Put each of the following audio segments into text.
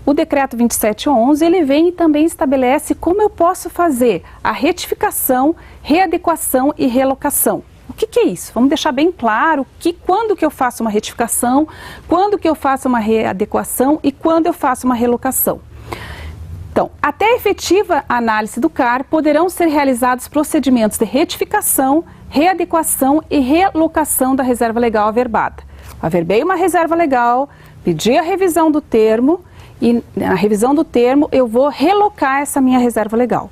o decreto 2711, ele vem e também estabelece como eu posso fazer a retificação, readequação e relocação. O que é isso? Vamos deixar bem claro quando que eu faço uma retificação, quando que eu faço uma readequação e quando eu faço uma relocação. Então, até a efetiva análise do CAR, poderão ser realizados procedimentos de retificação, readequação e relocação da reserva legal averbada. Averbei uma reserva legal, pedi a revisão do termo e na revisão do termo eu vou relocar essa minha reserva legal,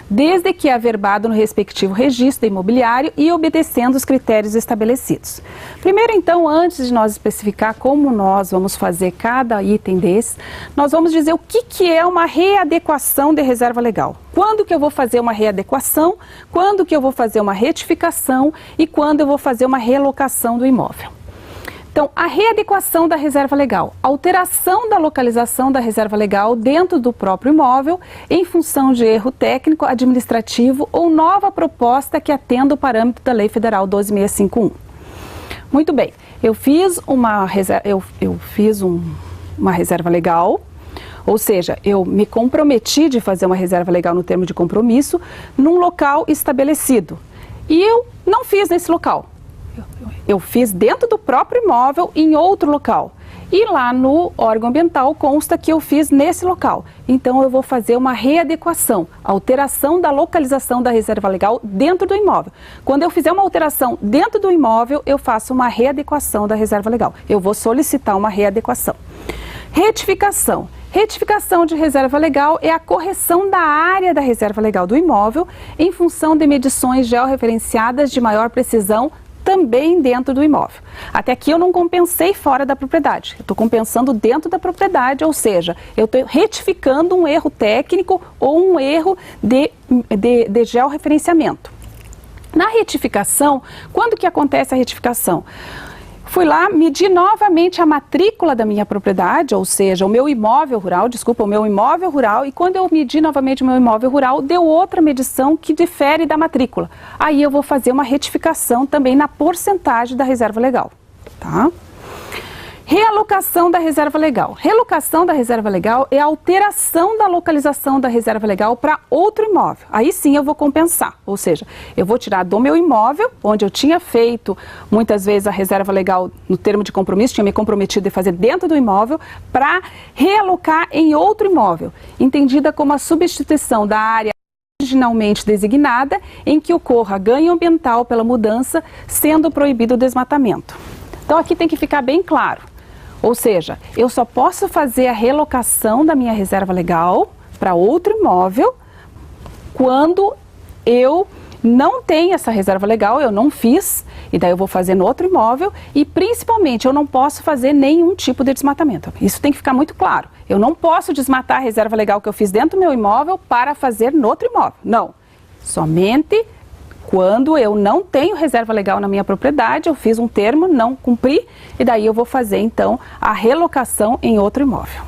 desde que é averbado no respectivo registro imobiliário e obedecendo os critérios estabelecidos. Primeiro, então, antes de nós especificar como nós vamos fazer cada item desse, nós vamos dizer o que é uma readequação de reserva legal. Quando que eu vou fazer uma readequação, quando que eu vou fazer uma retificação e quando eu vou fazer uma relocação do imóvel. Então, a readequação da reserva legal, alteração da localização da reserva legal dentro do próprio imóvel em função de erro técnico, administrativo ou nova proposta que atenda o parâmetro da Lei Federal 12.651. Muito bem, eu fiz uma reserva legal, ou seja, eu me comprometi de fazer uma reserva legal no termo de compromisso num local estabelecido e eu não fiz nesse local. Eu fiz dentro do próprio imóvel em outro local. E lá no órgão ambiental consta que eu fiz nesse local. Então eu vou fazer uma readequação, alteração da localização da reserva legal dentro do imóvel. Quando eu fizer uma alteração dentro do imóvel, eu faço uma readequação da reserva legal. Eu vou solicitar uma readequação. Retificação. Retificação de reserva legal é a correção da área da reserva legal do imóvel em função de medições georreferenciadas de maior precisão também dentro do imóvel. Até aqui eu não compensei fora da propriedade, eu estou compensando dentro da propriedade, ou seja, eu estou retificando um erro técnico ou um erro de georreferenciamento. Na retificação, quando que acontece a retificação? Fui lá, medi novamente a matrícula da minha propriedade, ou seja, o meu imóvel rural, e quando eu medi novamente o meu imóvel rural, deu outra medição que difere da matrícula. Aí eu vou fazer uma retificação também na porcentagem da reserva legal, tá? Realocação da reserva legal. Relocação da reserva legal é a alteração da localização da reserva legal para outro imóvel. Aí sim eu vou compensar, ou seja, eu vou tirar do meu imóvel, onde eu tinha feito muitas vezes a reserva legal no termo de compromisso, tinha me comprometido de fazer dentro do imóvel, para realocar em outro imóvel, entendida como a substituição da área originalmente designada, em que ocorra ganho ambiental pela mudança, sendo proibido o desmatamento. Então aqui tem que ficar bem claro. Ou seja, eu só posso fazer a relocação da minha reserva legal para outro imóvel quando eu não tenho essa reserva legal, eu não fiz, e daí eu vou fazer no outro imóvel e principalmente eu não posso fazer nenhum tipo de desmatamento. Isso tem que ficar muito claro. Eu não posso desmatar a reserva legal que eu fiz dentro do meu imóvel para fazer no outro imóvel. Não. Somente quando eu não tenho reserva legal na minha propriedade, eu fiz um termo, não cumpri, e daí eu vou fazer então a relocação em outro imóvel.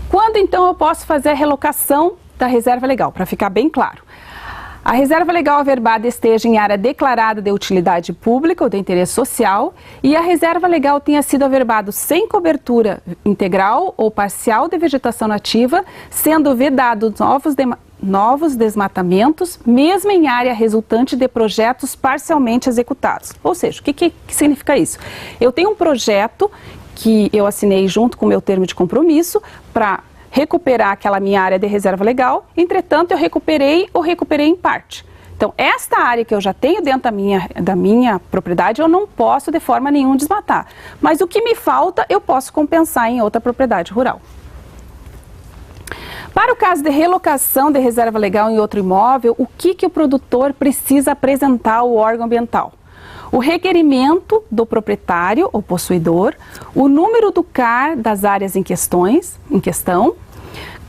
Quando então eu posso fazer a relocação da reserva legal? Para ficar bem claro. A reserva legal averbada esteja em área declarada de utilidade pública ou de interesse social e a reserva legal tenha sido averbado sem cobertura integral ou parcial de vegetação nativa, sendo vedados novos desmatamentos, mesmo em área resultante de projetos parcialmente executados. Ou seja, o que significa isso? Eu tenho um projeto que eu assinei junto com o meu termo de compromisso para recuperar aquela minha área de reserva legal, entretanto eu recuperei em parte. Então, esta área que eu já tenho dentro da minha propriedade, eu não posso de forma nenhuma desmatar. Mas o que me falta, eu posso compensar em outra propriedade rural. Para o caso de relocação de reserva legal em outro imóvel, o que o produtor precisa apresentar ao órgão ambiental? O requerimento do proprietário ou possuidor, o número do CAR das áreas em questão,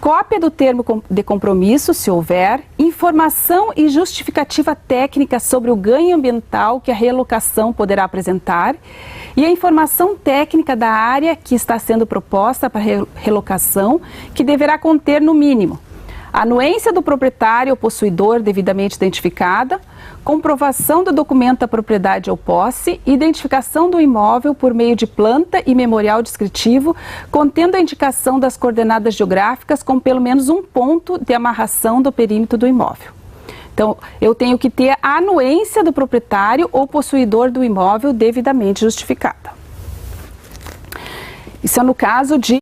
cópia do termo de compromisso, se houver, informação e justificativa técnica sobre o ganho ambiental que a relocação poderá apresentar e a informação técnica da área que está sendo proposta para relocação, que deverá conter, no mínimo, anuência do proprietário ou possuidor devidamente identificada, comprovação do documento da propriedade ou posse, identificação do imóvel por meio de planta e memorial descritivo, contendo a indicação das coordenadas geográficas com pelo menos um ponto de amarração do perímetro do imóvel. Então, eu tenho que ter a anuência do proprietário ou possuidor do imóvel devidamente justificada. Isso é no caso de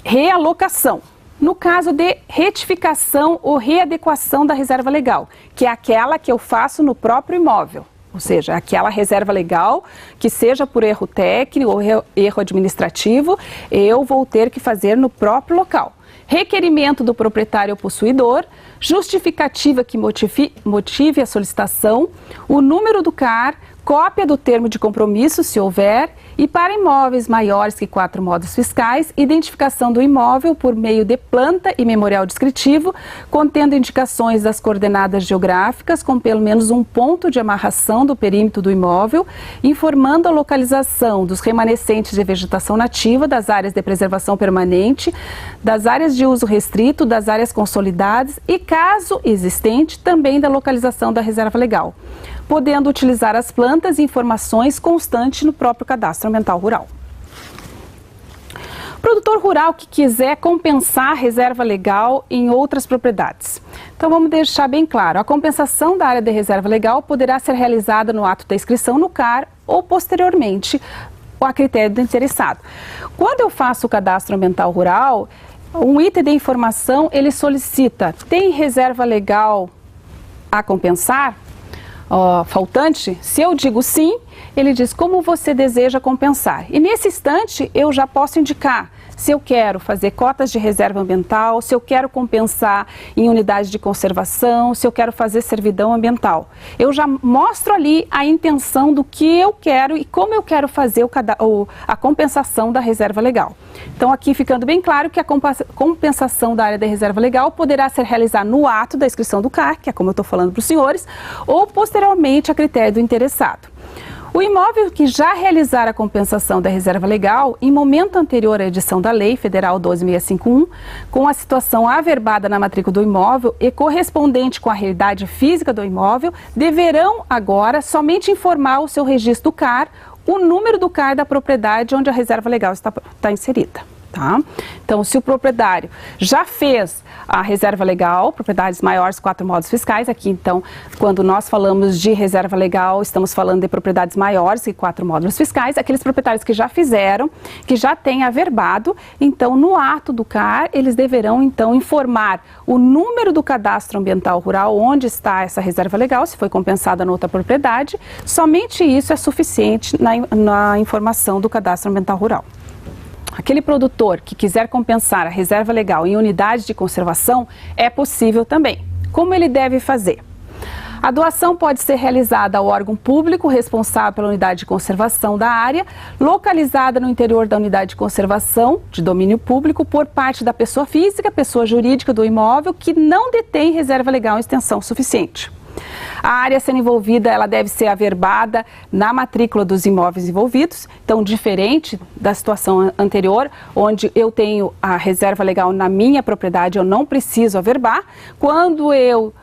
realocação. No caso de retificação ou readequação da reserva legal, que é aquela que eu faço no próprio imóvel, ou seja, aquela reserva legal que seja por erro técnico ou erro administrativo, eu vou ter que fazer no próprio local. Requerimento do proprietário ou possuidor, justificativa que motive a solicitação, o número do CAR, cópia do termo de compromisso, se houver, e para imóveis maiores que 4 módulos fiscais, identificação do imóvel por meio de planta e memorial descritivo, contendo indicações das coordenadas geográficas com pelo menos um ponto de amarração do perímetro do imóvel, informando a localização dos remanescentes de vegetação nativa, das áreas de preservação permanente, das áreas de uso restrito, das áreas consolidadas e, caso existente, também da localização da reserva legal, podendo utilizar as plantas e informações constantes no próprio cadastro ambiental rural. Produtor rural que quiser compensar a reserva legal em outras propriedades. Então vamos deixar bem claro, a compensação da área de reserva legal poderá ser realizada no ato da inscrição no CAR ou posteriormente a critério do interessado. Quando eu faço o cadastro ambiental rural, um item de informação ele solicita, tem reserva legal a compensar? Faltante? Se eu digo sim, ele diz como você deseja compensar. E nesse instante eu já posso indicar se eu quero fazer cotas de reserva ambiental, se eu quero compensar em unidade de conservação, se eu quero fazer servidão ambiental. Eu já mostro ali a intenção do que eu quero e como eu quero fazer a compensação da reserva legal. Então aqui ficando bem claro que a compensação da área da reserva legal poderá ser realizada no ato da inscrição do CAR, que é como eu estou falando para os senhores, ou posteriormente a critério do interessado. O imóvel que já realizar a compensação da reserva legal, em momento anterior à edição da Lei Federal 12.651, com a situação averbada na matrícula do imóvel e correspondente com a realidade física do imóvel, deverão agora somente informar o seu registro do CAR, o número do CAR da propriedade onde a reserva legal está inserida. Tá? Então, se o proprietário já fez a reserva legal, propriedades maiores, 4 módulos fiscais, aqui então, quando nós falamos de reserva legal, estamos falando de propriedades maiores que 4 módulos fiscais, aqueles proprietários que já fizeram, que já têm averbado, então no ato do CAR, eles deverão então informar o número do cadastro ambiental rural, onde está essa reserva legal, se foi compensada na outra propriedade, somente isso é suficiente na informação do cadastro ambiental rural. Aquele produtor que quiser compensar a reserva legal em unidade de conservação, é possível também. Como ele deve fazer? A doação pode ser realizada ao órgão público responsável pela unidade de conservação da área, localizada no interior da unidade de conservação de domínio público por parte da pessoa física, pessoa jurídica do imóvel que não detém reserva legal em extensão suficiente. A área sendo envolvida, ela deve ser averbada na matrícula dos imóveis envolvidos, então diferente da situação anterior, onde eu tenho a reserva legal na minha propriedade, eu não preciso averbar. Quando eu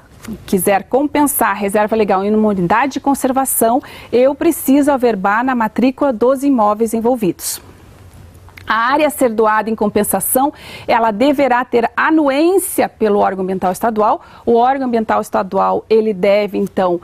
quiser compensar a reserva legal em uma unidade de conservação, eu preciso averbar na matrícula dos imóveis envolvidos. A área a ser doada em compensação, ela deverá ter anuência pelo órgão ambiental estadual. O órgão ambiental estadual, ele deve, então,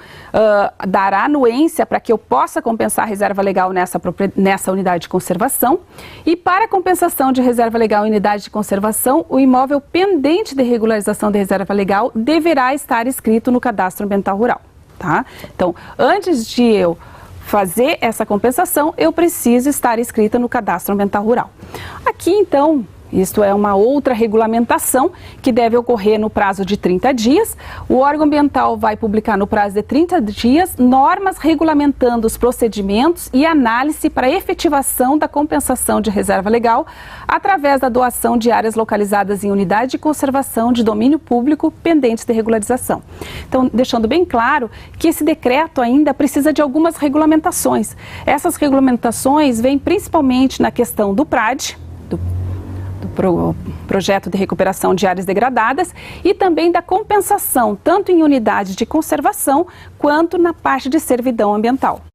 dar anuência para que eu possa compensar a reserva legal nessa unidade de conservação. E para a compensação de reserva legal em unidade de conservação, o imóvel pendente de regularização de reserva legal deverá estar inscrito no cadastro ambiental rural. Tá? Então, antes de eu fazer essa compensação, eu preciso estar inscrita no cadastro ambiental rural. Aqui, então, isto é uma outra regulamentação que deve ocorrer no prazo de 30 dias. O órgão ambiental vai publicar no prazo de 30 dias normas regulamentando os procedimentos e análise para efetivação da compensação de reserva legal através da doação de áreas localizadas em unidade de conservação de domínio público pendentes de regularização. Então, deixando bem claro que esse decreto ainda precisa de algumas regulamentações. Essas regulamentações vêm principalmente na questão do PRAD, projeto de recuperação de áreas degradadas e também da compensação, tanto em unidades de conservação quanto na parte de servidão ambiental.